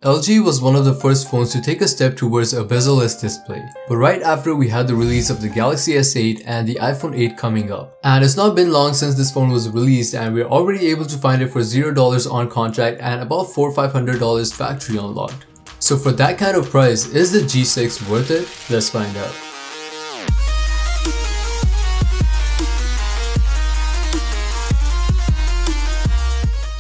LG was one of the first phones to take a step towards a bezel-less display, but right after we had the release of the Galaxy S8 and the iPhone 8 coming up. And it's not been long since this phone was released and we're already able to find it for $0 on contract and about $400 or $500 factory unlocked. So for that kind of price, is the G6 worth it? Let's find out.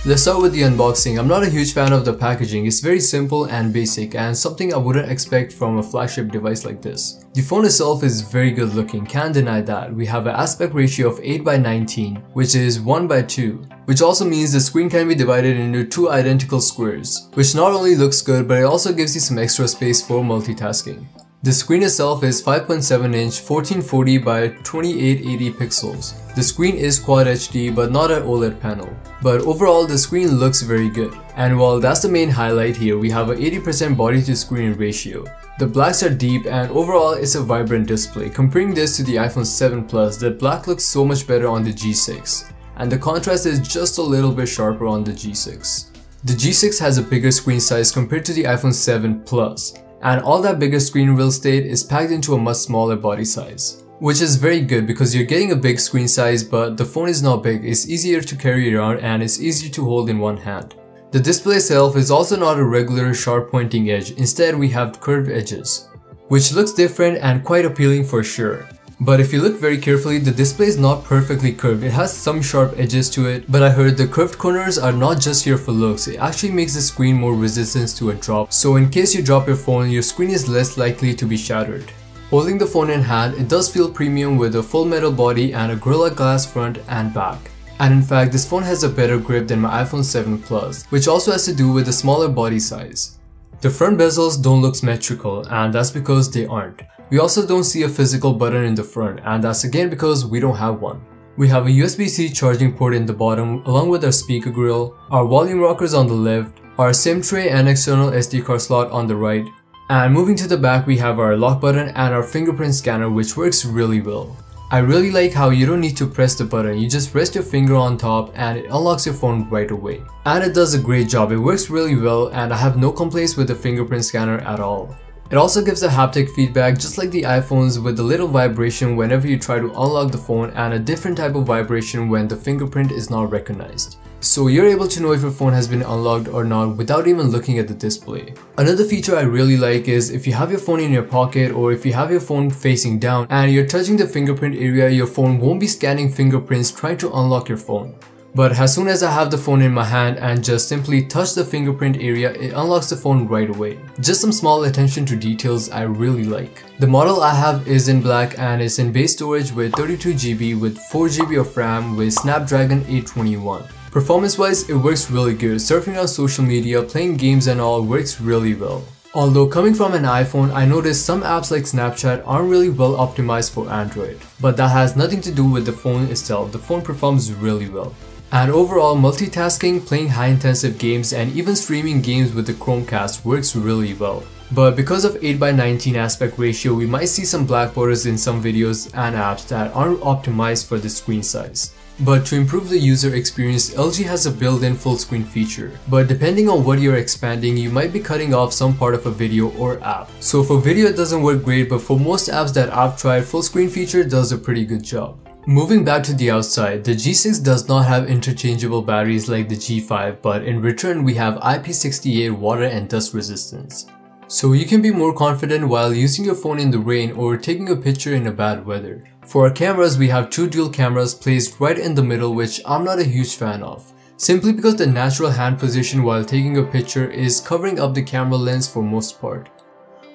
Let's start with the unboxing. I'm not a huge fan of the packaging. It's very simple and basic and something I wouldn't expect from a flagship device like this. The phone itself is very good looking, can't deny that. We have an aspect ratio of 8:19, which is 1:2, which also means the screen can be divided into two identical squares, which not only looks good but it also gives you some extra space for multitasking. The screen itself is 5.7 inch 1440 by 2880 pixels. The screen is Quad HD but not an OLED panel. But overall the screen looks very good. And while that's the main highlight here, we have an 80% body to screen ratio. The blacks are deep and overall it's a vibrant display. Comparing this to the iPhone 7 Plus, the black looks so much better on the G6. And the contrast is just a little bit sharper on the G6. The G6 has a bigger screen size compared to the iPhone 7 Plus. And all that bigger screen real estate is packed into a much smaller body size. Which is very good because you're getting a big screen size but the phone is not big, it's easier to carry around and it's easier to hold in one hand. The display itself is also not a regular sharp pointing edge, instead we have curved edges. Which looks different and quite appealing for sure. But if you look very carefully, the display is not perfectly curved, it has some sharp edges to it, but I heard the curved corners are not just here for looks, it actually makes the screen more resistant to a drop, so in case you drop your phone, your screen is less likely to be shattered. Holding the phone in hand, it does feel premium with a full metal body and a Gorilla Glass front and back. And in fact, this phone has a better grip than my iPhone 7 Plus, which also has to do with the smaller body size. The front bezels don't look symmetrical, and that's because they aren't. We also don't see a physical button in the front, and that's again because we don't have one. We have a USB-C charging port in the bottom along with our speaker grill, our volume rockers on the left, our SIM tray and external SD card slot on the right, and moving to the back we have our lock button and our fingerprint scanner, which works really well. I really like how you don't need to press the button, you just rest your finger on top and it unlocks your phone right away. And it does a great job, it works really well and I have no complaints with the fingerprint scanner at all. It also gives a haptic feedback just like the iPhones, with a little vibration whenever you try to unlock the phone and a different type of vibration when the fingerprint is not recognized. So you're able to know if your phone has been unlocked or not without even looking at the display. Another feature I really like is if you have your phone in your pocket or if you have your phone facing down and you're touching the fingerprint area, your phone won't be scanning fingerprints trying to unlock your phone. But as soon as I have the phone in my hand and just simply touch the fingerprint area, it unlocks the phone right away. Just some small attention to details I really like. The model I have is in black and it's in base storage with 32GB with 4GB of RAM with Snapdragon 821. Performance wise, it works really good. Surfing on social media, playing games and all works really well. Although coming from an iPhone, I noticed some apps like Snapchat aren't really well optimized for Android. But that has nothing to do with the phone itself, the phone performs really well. And overall, multitasking, playing high-intensive games, and even streaming games with the Chromecast works really well. But because of 8:19 aspect ratio, we might see some black borders in some videos and apps that aren't optimized for the screen size. But to improve the user experience, LG has a built-in full screen feature. But depending on what you're expanding, you might be cutting off some part of a video or app. So for video it doesn't work great, but for most apps that I've tried, full screen feature does a pretty good job. Moving back to the outside, the G6 does not have interchangeable batteries like the G5, but in return we have IP68 water and dust resistance. So you can be more confident while using your phone in the rain or taking a picture in a bad weather. For our cameras, we have two dual cameras placed right in the middle, which I'm not a huge fan of. Simply because the natural hand position while taking a picture is covering up the camera lens for most part.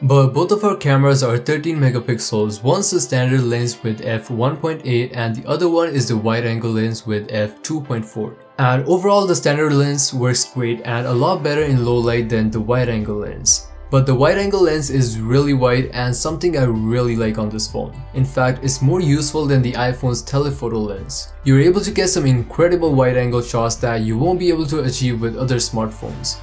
But both of our cameras are 13 megapixels, one's the standard lens with f1.8 and the other one is the wide angle lens with f2.4. And overall the standard lens works great and a lot better in low light than the wide angle lens. But the wide angle lens is really wide and something I really like on this phone. In fact, it's more useful than the iPhone's telephoto lens. You're able to get some incredible wide angle shots that you won't be able to achieve with other smartphones.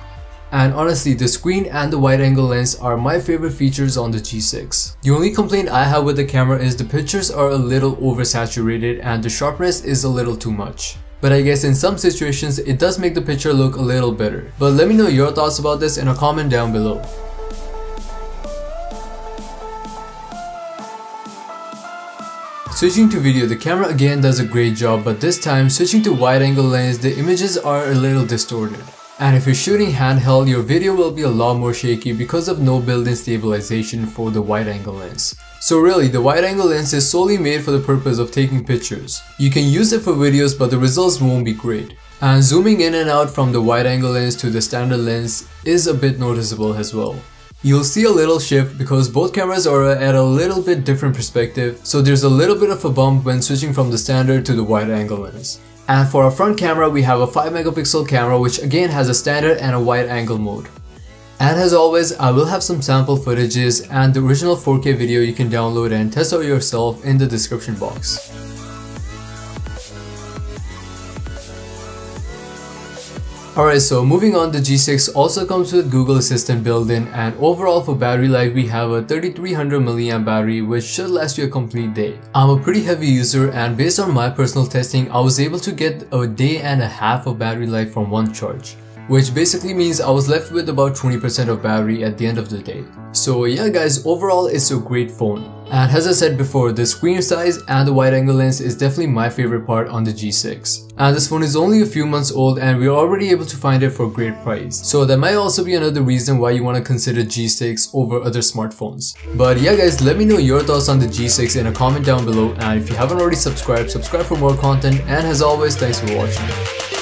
And honestly, the screen and the wide angle lens are my favorite features on the G6. The only complaint I have with the camera is the pictures are a little oversaturated and the sharpness is a little too much. but I guess in some situations it does make the picture look a little better. But let me know your thoughts about this in a comment down below. Switching to video, the camera again does a great job, but this time switching to wide angle lens, the images are a little distorted. And if you're shooting handheld, your video will be a lot more shaky because of no built-in stabilization for the wide angle lens. So really, the wide angle lens is solely made for the purpose of taking pictures. You can use it for videos, but the results won't be great. And zooming in and out from the wide angle lens to the standard lens is a bit noticeable as well. You'll see a little shift because both cameras are at a little bit different perspective, so there's a little bit of a bump when switching from the standard to the wide angle lens. And for our front camera, we have a 5 megapixel camera which again has a standard and a wide angle mode. And as always, I will have some sample footages and the original 4K video you can download and test out yourself in the description box. Alright, so moving on, the G6 also comes with Google Assistant built-in, and overall for battery life we have a 3300 mAh battery which should last you a complete day. I'm a pretty heavy user, and based on my personal testing I was able to get a day and a half of battery life from one charge, which basically means I was left with about 20% of battery at the end of the day. So yeah guys, overall it's a great phone. And as I said before, the screen size and the wide angle lens is definitely my favorite part on the G6. And this phone is only a few months old and we're already able to find it for a great price. So that might also be another reason why you want to consider G6 over other smartphones. But yeah guys, let me know your thoughts on the G6 in a comment down below, and if you haven't already subscribed, subscribe for more content, and as always, thanks for watching.